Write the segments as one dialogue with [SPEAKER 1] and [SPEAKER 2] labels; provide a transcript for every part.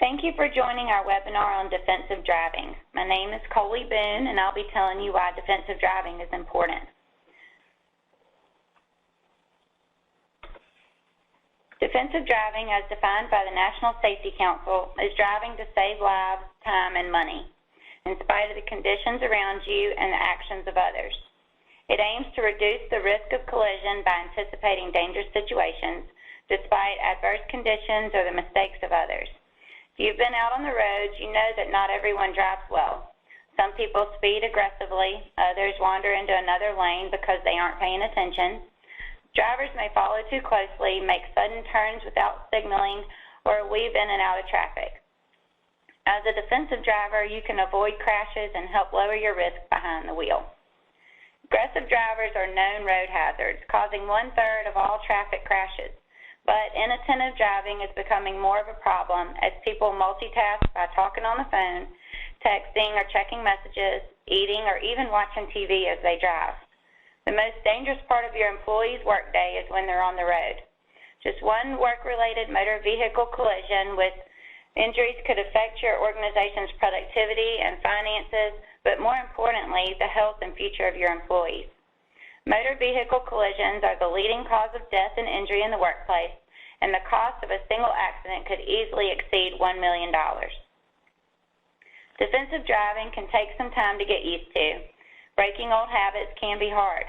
[SPEAKER 1] Thank you for joining our webinar on defensive driving. My name is Coley Boone, and I'll be telling you why defensive driving is important. Defensive driving, as defined by the National Safety Council, is driving to save lives, time, and money, in spite of the conditions around you and the actions of others. It aims to reduce the risk of collision by anticipating dangerous situations, despite adverse conditions or the mistakes of others. If you've been out on the roads, you know that not everyone drives well. Some people speed aggressively, others wander into another lane because they aren't paying attention. Drivers may follow too closely, make sudden turns without signaling, or weave in and out of traffic. As a defensive driver, you can avoid crashes and help lower your risk behind the wheel. Aggressive drivers are known road hazards, causing 1/3 of all traffic crashes. But inattentive driving is becoming more of a problem as people multitask by talking on the phone, texting or checking messages, eating, or even watching TV as they drive. The most dangerous part of your employee's workday is when they're on the road. Just one work-related motor vehicle collision with injuries could affect your organization's productivity and finances, but more importantly, the health and future of your employees. Motor vehicle collisions are the leading cause of death and injury in the workplace, and the cost of a single accident could easily exceed $1 million. Defensive driving can take some time to get used to. Breaking old habits can be hard.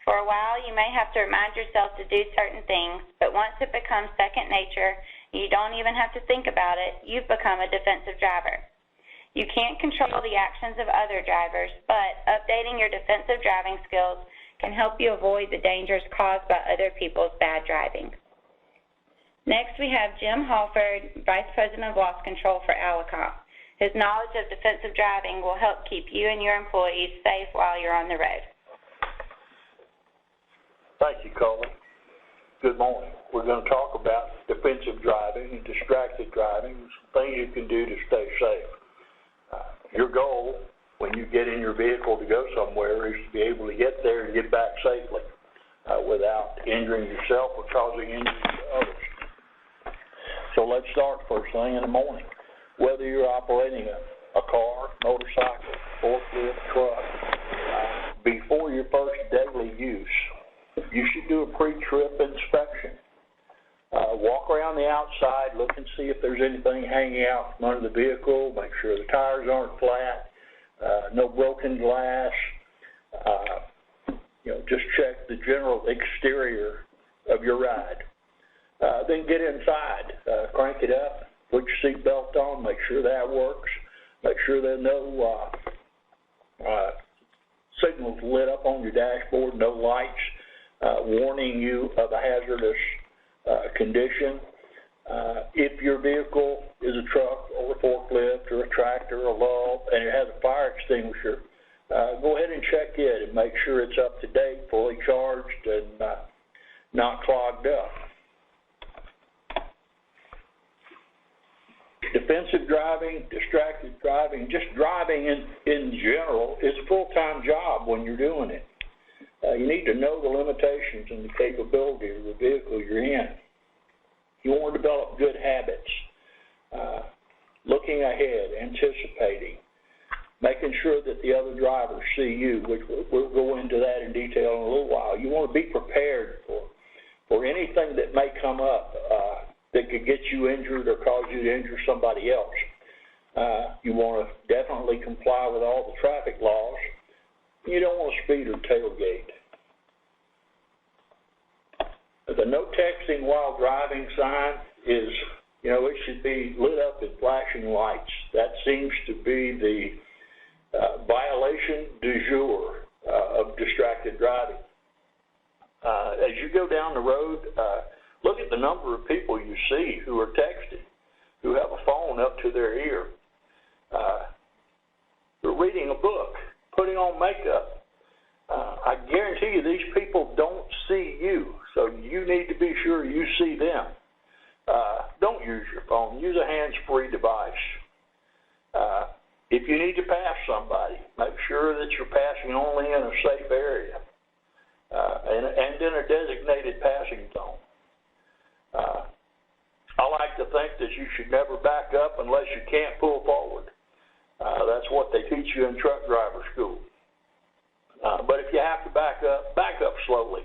[SPEAKER 1] For a while, you may have to remind yourself to do certain things, but once it becomes second nature, you don't even have to think about it, you've become a defensive driver. You can't control the actions of other drivers, but updating your defensive driving skills can help you avoid the dangers caused by other people's bad driving. Next, we have Jim Halford, Vice President of Loss Control for Alacop. His knowledge of defensive driving will help keep you and your employees safe while you're on the road.
[SPEAKER 2] Thank you, Coley. Good morning. We're going to talk about defensive driving and distracted driving, some things you can do to stay safe. Your goal when you get in your vehicle to go somewhere is to be able to get there and get back safely without injuring yourself or causing injury to others. So let's start first thing in the morning. Whether you're operating a car, motorcycle, forklift, truck, before your first daily use, you should do a pre-trip inspection. Walk around the outside, look and see if there's anything hanging out from under the vehicle, make sure the tires aren't flat, no broken glass. Just check the general exterior of your ride. Then get inside, crank it up, put your seat belt on, make sure that works, make sure there are no signals lit up on your dashboard, no lights warning you of a hazardous condition. If your vehicle is a truck or a forklift or a tractor or a log and it has a fire extinguisher, go ahead and check it and make sure it's up to date, fully charged, and not clogged up. Defensive driving, distracted driving, just driving in general is a full-time job when you're doing it. You need to know the limitations and the capability of the vehicle you're in. You want to develop good habits, looking ahead, anticipating, making sure that the other drivers see you, which we'll go into that in detail in a little while. You want to be prepared for anything that may come up that could get you injured or cause you to injure somebody else. You want to definitely comply with all the traffic laws. You don't want to speed or tailgate. The no texting while driving sign is, it should be lit up in flashing lights. That seems to be the violation du jour of distracted driving. As you go down the road, look at the number of people you see who are texting, who have a phone up to their ear. They're reading a book, putting on makeup. I guarantee you these people don't see you, so you need to be sure you see them. Don't use your phone. Use a hands-free device. If you need to pass somebody, make sure that you're passing only in a safe area and in a designated passing zone. I like like to think that you should never back up unless you can't pull forward. That's what they teach you in truck driver school. But if you have to back up slowly.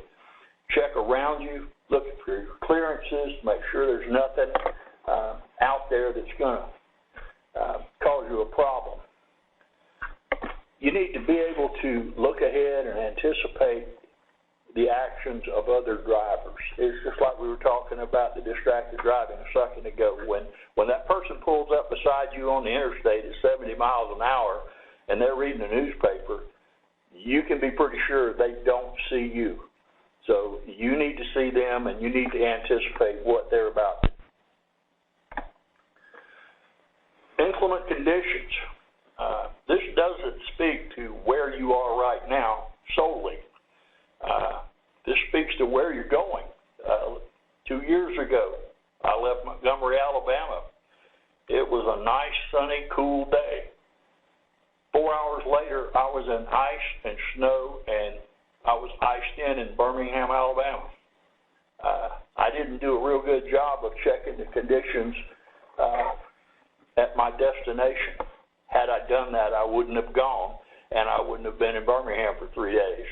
[SPEAKER 2] Check around you, look for your clearances, make sure there's nothing out there that's going to cause you a problem. You need to be able to look ahead and anticipate the actions of other drivers. It's just like we were talking about the distracted driving a second ago. When that person pulls up beside you on the interstate at 70 miles an hour and they're reading a newspaper, you can be pretty sure they don't see you. So you need to see them and you need to anticipate what they're about. Inclement conditions. This doesn't speak to where you are right now solely. This speaks to where you're going. 2 years ago, I left Montgomery, Alabama. It was a nice, sunny, cool day. 4 hours later, I was in ice and snow, and I was iced in Birmingham, Alabama. I didn't do a real good job of checking the conditions at my destination. Had I done that, I wouldn't have gone, and I wouldn't have been in Birmingham for 3 days.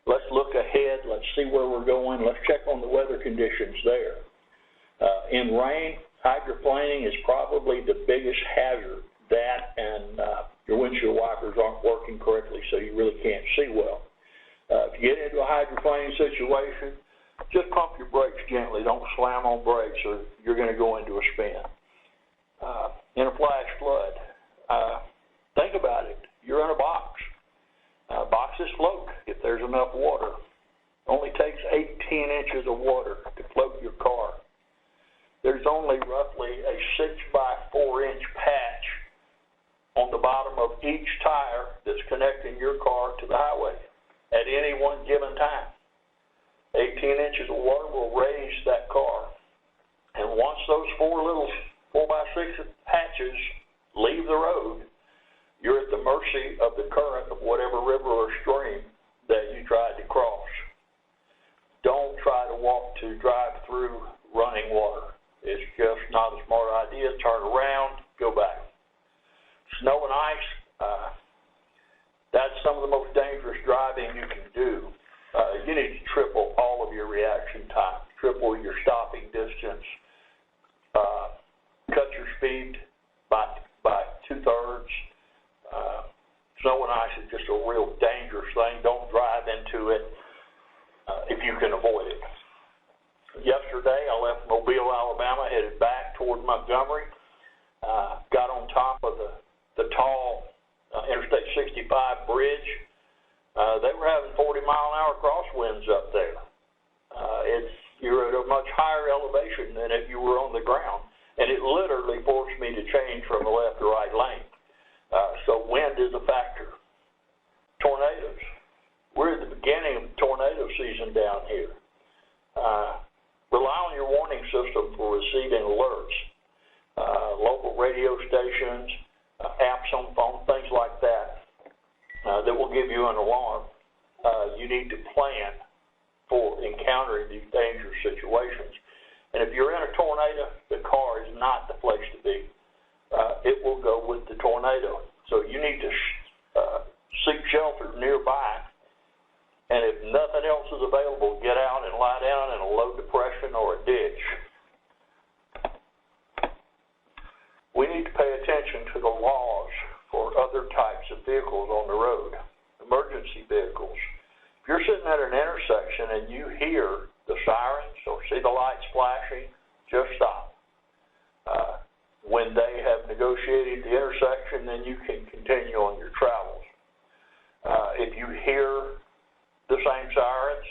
[SPEAKER 2] Let's look ahead. Let's see where we're going. Let's check on the weather conditions there. In rain, hydroplaning is probably the biggest hazard. That and your windshield wipers aren't working correctly, so you really can't see well. If you get into a hydroplaning situation, just pump your brakes gently. Don't slam on brakes or you're going to go into a spin. In a flash flood, think about it. You're in a box. Boxes float if there's enough water. Only takes 18 inches of water to float your car. There's only roughly a 6 by 4 inch patch on the bottom of each tire that's connecting your car to the highway at any one given time. 18 inches of water will raise that car. And once those 4 by 6 patches leave the road, you're at the mercy of the current of whatever river or stream that you tried to cross. Don't try to drive through running water. It's just not a smart idea. Turn around, go back. Snow and ice, that's some of the most dangerous driving you can do. You need to triple all of your reaction time, triple your stopping distance, cut your speed by 2/3. Snow and ice is just a real dangerous thing. Don't drive into it if you can avoid it. Yesterday, I left Mobile, Alabama, headed back toward Montgomery. Got on top of the tall Interstate 65 bridge. They were having 40-mile-an-hour crosswinds up there. You're at a much higher elevation than if you were on the ground, and it literally forced me to change from the left to right lane. So wind is a factor. Tornadoes. We're at the beginning of tornado season down here. Rely on your warning system for receiving alerts. Local radio stations, apps on phone, things like that, that will give you an alarm. You need to plan for encountering these dangerous situations. And if you're in a tornado, the car is not the place to be. It will go with the tornado. So you need to seek shelter nearby. And if nothing else is available, get out and lie down in a low depression or a ditch. We need to pay attention to the laws for other types of vehicles on the road, emergency vehicles. If you're sitting at an intersection and you hear the sirens or see the lights flashing, just stop. When they have negotiated the intersection, then you can continue on your travels. If you hear the same sirens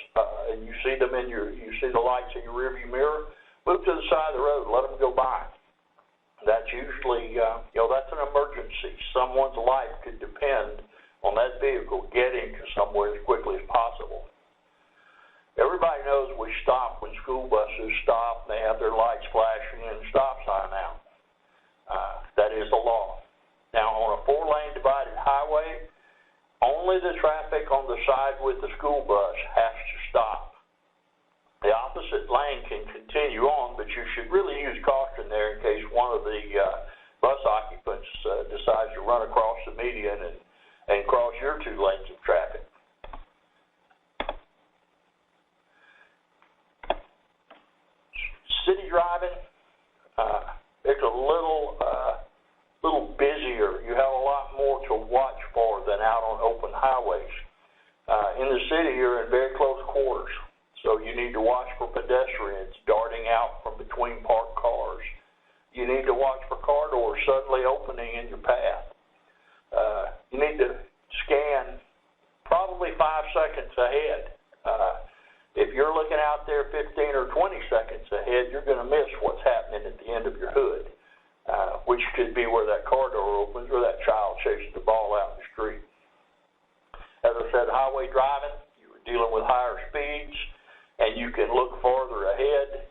[SPEAKER 2] and you see them you see the lights in your rearview mirror, move to the side of the road, let them go by. That's usually, that's an emergency. Someone's life could depend on that vehicle getting to somewhere as quickly as possible. Everybody knows we stop when school buses stop and they have their lights flashing and stop sign out. That is the law. Now, on a 4-lane divided highway, only the traffic on the side with the school bus has to stop. The opposite lane can continue on, but you City driving, it's a little busier. You have a lot more to watch for than out on open highways. In the city, you're in very close quarters, so you need to watch for pedestrians darting out from between parked cars. You need to watch for car doors suddenly opening in your path. You need to scan probably 5 seconds ahead. If you're looking out there 15 or 20 seconds ahead, you're going to miss what's happening at the end of your hood, which could be where that car door opens or that child chases the ball out in the street. As I said, highway driving, you're dealing with higher speeds, and you can look farther ahead.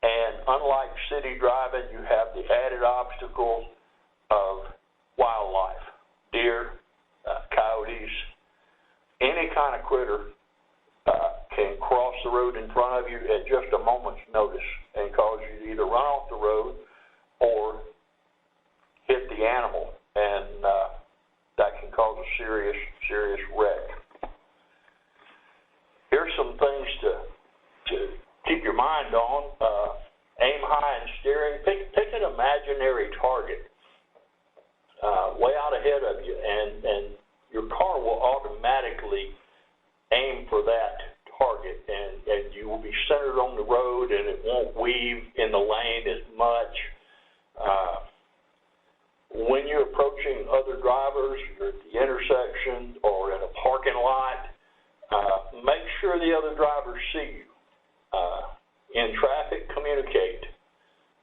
[SPEAKER 2] And unlike city driving, you have the added obstacles of wildlife, deer, coyotes, any kind of critter can cross the road in front of you at just a moment's notice and cause you to either run off the road or hit the animal, and that can cause a serious wreck. Here's some things to keep your mind on. Aim high in steering. Pick an imaginary target way out ahead of you, and your car will automatically aim for that target, and you will be centered on the road, and it won't weave in the lane as much. When you're approaching other drivers, you're at the intersection or in a parking lot, make sure the other drivers see you. In traffic, communicate.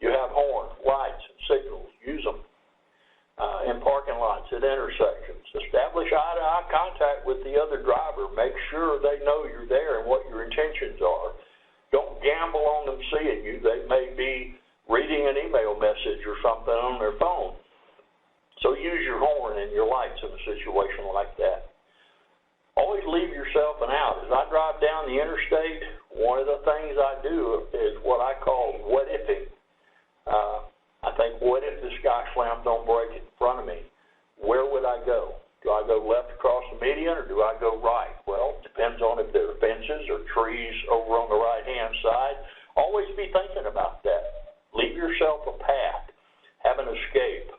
[SPEAKER 2] You have horns, lights, and signals. Use them. In parking lots, at intersections. Establish eye-to-eye contact with the other driver. Make sure they know you're there and what your intentions are. Don't gamble on them seeing you. They may be reading an email message or something on their phone. So use your horn and your lights in a situation like that. Always leave yourself an out. As I drive down the interstate, one of the things I do is what I call what ifing. I think, what if this guy slams on brake in front of me? Where would I go? Do I go left across the median or do I go right? Well, it depends on if there are fences or trees over on the right-hand side. Always be thinking about that. Leave yourself a path. Have an escape.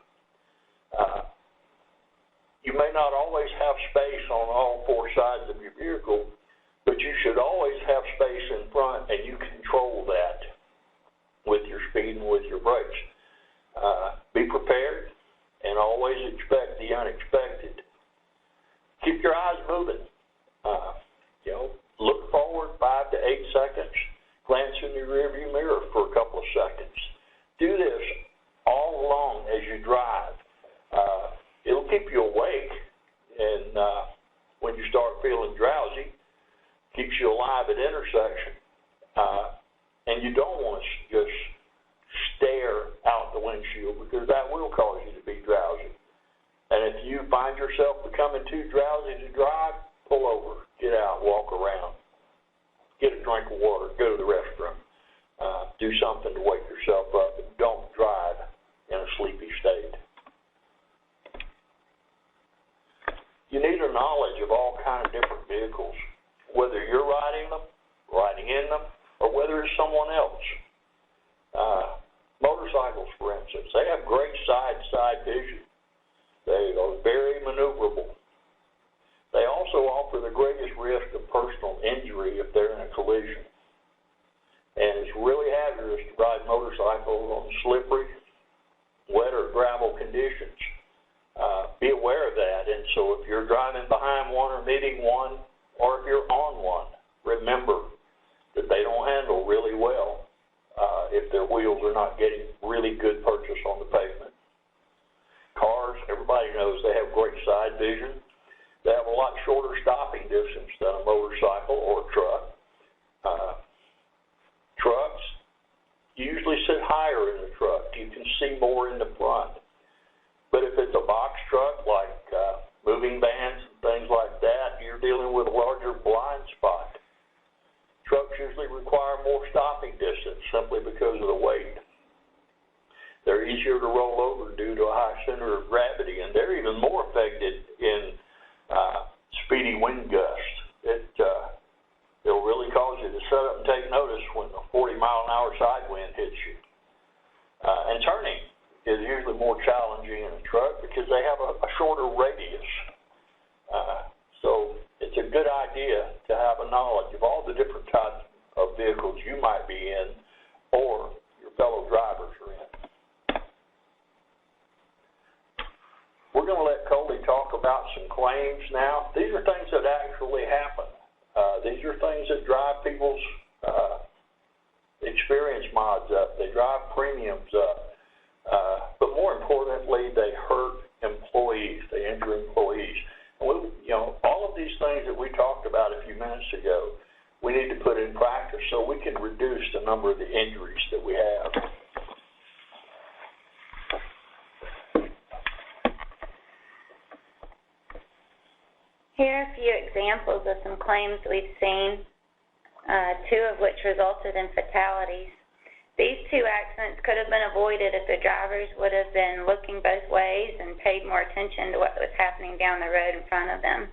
[SPEAKER 2] You may not always have space on all four sides of your vehicle, but you should always have space in front, and you control that with your speed and with your brakes. Be prepared and always expect the unexpected. Keep your eyes moving. Look forward 5 to 8 seconds. Glance in your rearview mirror for a couple of seconds. Do this all along as you drive. It'll keep you awake, and when you start feeling drowsy, keeps you alive at intersection. And you don't want to just stare out the windshield, because that will cause you to be drowsy. And if you find yourself becoming too drowsy to drive, pull over, get out, walk around, get a drink of water, go to the restroom, do something to wake yourself up, and don't drive in a sleepy state. You need a knowledge of all kinds of different vehicles, whether you're riding them, riding in them, or whether it's someone else. Motorcycles, for instance, they have great side vision. They are very maneuverable. They also offer the greatest risk of personal injury if they're in a collision. And it's really hazardous to ride motorcycles on slippery, wet, or gravel conditions. Be aware of that. And so if you're driving behind one or meeting one, or if you're on one, remember that they don't handle really well if their wheels are not getting really good purchase on the pavement. Cars, everybody knows they have great side vision. They have a lot shorter stopping distance than a motorcycle or a truck. Trucks usually sit higher in the truck. You can see more in the front. But if it's a box truck like moving vans and things like that, you're dealing with a larger blind spot. Trucks usually require more stopping distance simply because of the weight. They're easier to roll over due to a high center of gravity, and they're even more affected in speedy wind gusts. It'll really cause you to sit up and take notice when a 40-mile-an-hour side wind hits you. And turning is usually more challenging in a truck because they have a shorter radius. So it's a good idea to have a knowledge of all the different types of vehicles you might be in or your fellow drivers are in. We're going to let Coley talk about some claims now. These are things that actually happen. These are things that drive people's experience mods up. They drive premiums up. But more importantly, they hurt employees. They injure employees. And all of these things that we talked about a few minutes ago, we need to put in practice so we can reduce the number of the injuries that we have.
[SPEAKER 1] Here are a few examples of some claims we've seen, two of which resulted in fatalities. These two accidents could have been avoided if the drivers would have been looking both ways and paid more attention to what was happening down the road in front of them.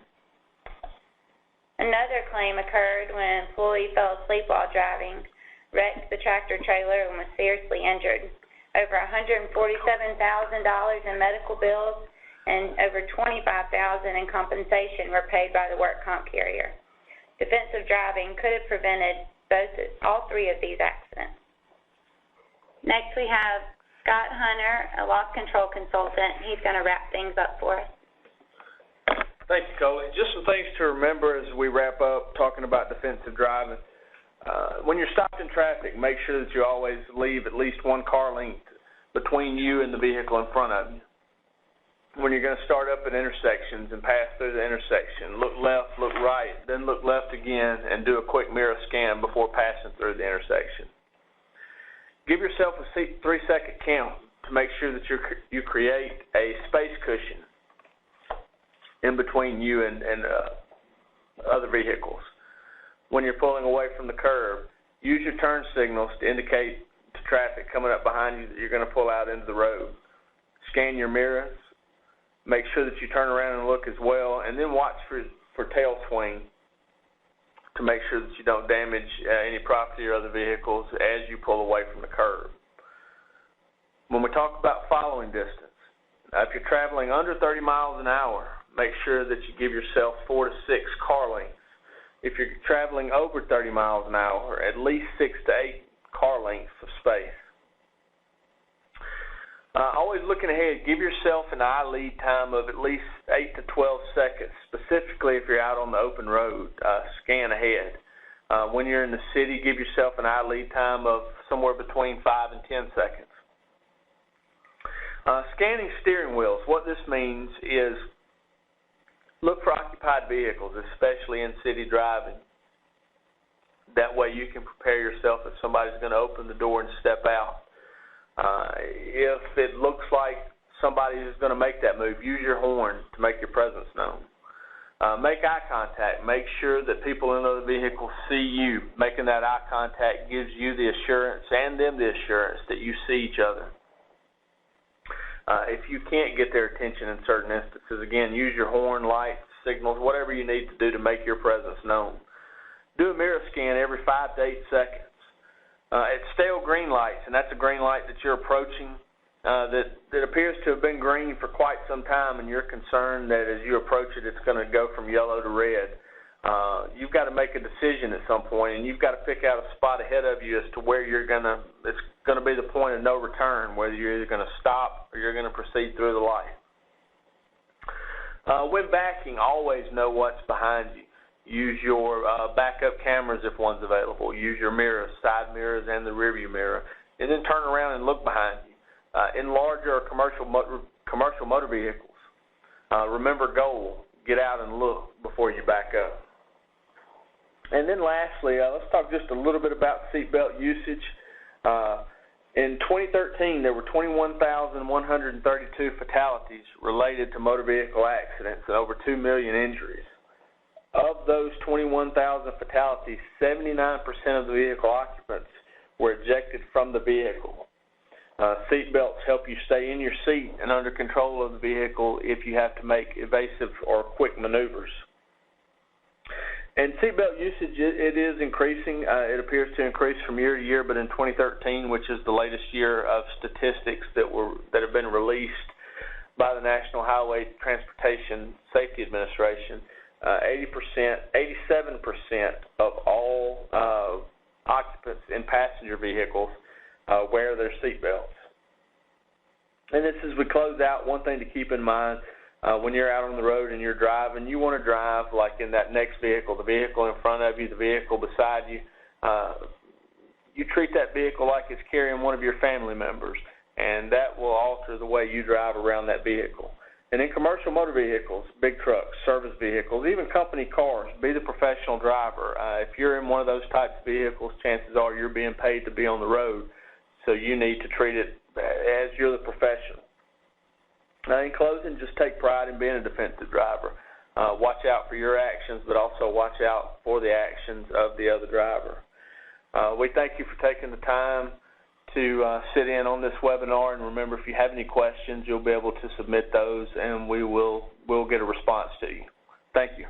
[SPEAKER 1] Another claim occurred when an employee fell asleep while driving, wrecked the tractor trailer, and was seriously injured. Over $147,000 in medical bills and over $25,000 in compensation were paid by the work comp carrier. Defensive driving could have prevented all three of these accidents. Next, we have Scott Hunter, a loss control consultant. He's going to wrap things up for us.
[SPEAKER 3] Thank you, Coley. Just some things to remember as we wrap up talking about defensive driving. When you're stopped in traffic, make sure that you always leave at least one car length between you and the vehicle in front of you. When you're going to start up at intersections and pass through the intersection, look left, look right, then look left again, and do a quick mirror scan before passing through the intersection. Give yourself a 3-second count to make sure that you create a space cushion in between you and other vehicles. When you're pulling away from the curb, use your turn signals to indicate to traffic coming up behind you that you're going to pull out into the road. Scan your mirrors. Make sure that you turn around and look as well, and then watch for tail swing to make sure that you don't damage any property or other vehicles as you pull away from the curb. When we talk about following distance, if you're traveling under 30 miles an hour, make sure that you give yourself 4 to 6 car lengths. If you're traveling over 30 miles an hour, at least 6 to 8 car lengths of space. Always looking ahead, give yourself an eye lead time of at least 8 to 12 seconds, specifically if you're out on the open road. Scan ahead. When you're in the city, give yourself an eye lead time of somewhere between 5 and 10 seconds. Scanning steering wheels. What this means is look for occupied vehicles, especially in city driving. That way you can prepare yourself if somebody's going to open the door and step out. If it looks like somebody is going to make that move, use your horn to make your presence known. Make eye contact. Make sure that people in other vehicles see you. Making that eye contact gives you the assurance and them the assurance that you see each other. If you can't get their attention in certain instances, again, use your horn, lights, signals, whatever you need to do to make your presence known. Do a mirror scan every 5 to 8 seconds. At stale green lights, and that's a green light that you're approaching that appears to have been green for quite some time, and you're concerned that as you approach it, it's going to go from yellow to red. You've got to make a decision at some point, and you've got to pick out a spot ahead of you as to where it's going to be the point of no return, whether you're either going to stop or you're going to proceed through the light. When backing, always know what's behind you. Use your backup cameras if one's available. Use your mirrors, side mirrors, and the rearview mirror, and then turn around and look behind you. In larger or commercial motor vehicles, remember goal. Get out and look before you back up. And then lastly, let's talk just a little bit about seatbelt usage. In 2013, there were 21,132 fatalities related to motor vehicle accidents and over 2 million injuries. Of those 21,000 fatalities, 79% of the vehicle occupants were ejected from the vehicle. Seat belts help you stay in your seat and under control of the vehicle if you have to make evasive or quick maneuvers. And seatbelt usage, it is increasing. It appears to increase from year to year, but in 2013, which is the latest year of statistics that have been released by the National Highway Transportation Safety Administration, 87% of all occupants in passenger vehicles wear their seatbelts. And this, as we close out, one thing to keep in mind, when you're out on the road and you're driving, you want to drive like in that next vehicle, the vehicle in front of you, the vehicle beside you. You treat that vehicle like it's carrying one of your family members, and that will alter the way you drive around that vehicle. And in commercial motor vehicles, big trucks, service vehicles, even company cars, be the professional driver. If you're in one of those types of vehicles, chances are you're being paid to be on the road, so you need to treat it as you're the professional. In closing, just take pride in being a defensive driver. Watch out for your actions, but also watch out for the actions of the other driver. We thank you for taking the time to sit in on this webinar, and remember, if you have any questions, you'll be able to submit those, and we'll get a response to you. Thank you.